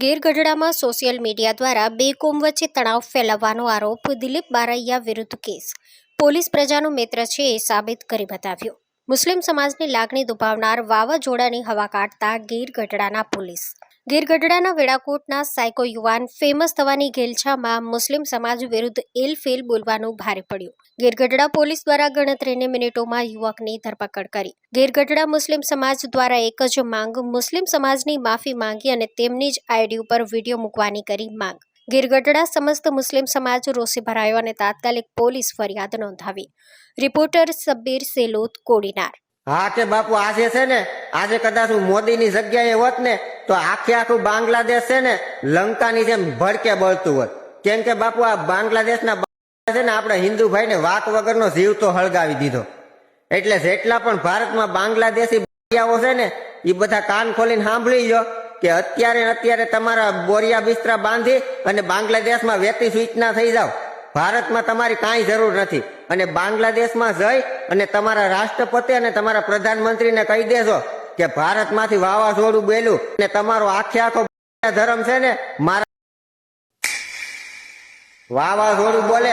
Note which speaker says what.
Speaker 1: ગેરગઢડામાં social media દ્વારા બે કોમ વચ્ચે તણાવ ફેલાવવાનો આરોપ દિલીપ બારૈયા વિરુદ્ધ કેસ પોલીસ પ્રજાનો મિત્ર છે એ સાબિત કરી બતાવ્યો। મુસ્લિમ સમાજની લાગણી દુભાવનાર વાવાઝોડાની હવા કાઢતા ગેરગઢડાના પોલીસ ગેરગઢડાના વેળાકોટના સાયકો યુવાન ફેમસ થવાની ઘેલછામાં મુસ્લિમ સમાજ વિરુદ્ધ એલફેલ બોલવાનું ભારે પડ્યું। ગેરગઢડા પોલીસ દ્વારા ગણતરીની મિનિટોમાં યુવકની ધરપકડ કરી। ગેરગઢડા મુસ્લિમ સમાજ દ્વારા એક જ માંગ મુસ્લિમ સમાજની માફી માંગી અને તેમની જ આઈડી ઉપર વિડીયો મૂકવાની કરી માંગ। ગેરગઢડા સમસ્ત મુસ્લિમ સમાજ રોષે ભરાયો અને તાત્કાલિક પોલીસ ફરિયાદ નોંધાવી। રિપોર્ટર સબ્બીર સેલોત કોડીનાર।
Speaker 2: હા કે બાપુ આજે છે ને આજે કદાચ હું મોદીની જગ્યાએ હોત ને તો આખું બાંગ્લાદેશ છે ને લંકાની જેમ ભડકે બળતું હોત। કેમ કે બાપુ આ બાંગ્લાદેશના છે ને આપણે હિન્દુ ભાઈને વાક વગરનો જીવ તો હળગાવી દીધો। એટલે જેટલા પણ ભારતમાં બાંગ્લાદેશી છે ને એ બધા કાન ખોલીને સાંભળી લો કે અત્યારે તમારા બોરિયા બિસ્તરા બાંધી અને બાંગ્લાદેશમાં વેતી સૂચના થઈ જાવ। ભારતમાં તમારી કાંઈ જરૂર નથી અને બાંગ્લાદેશમાં જઈ અને તમારા રાષ્ટ્રપતિ અને તમારા પ્રધાનમંત્રીને કહી દેજો કે ભારતમાંથી વાવાઝોડું બોલ્યું અને તમારો આખો ધર્મ છે ને મારા વાવાઝોડું બોલે।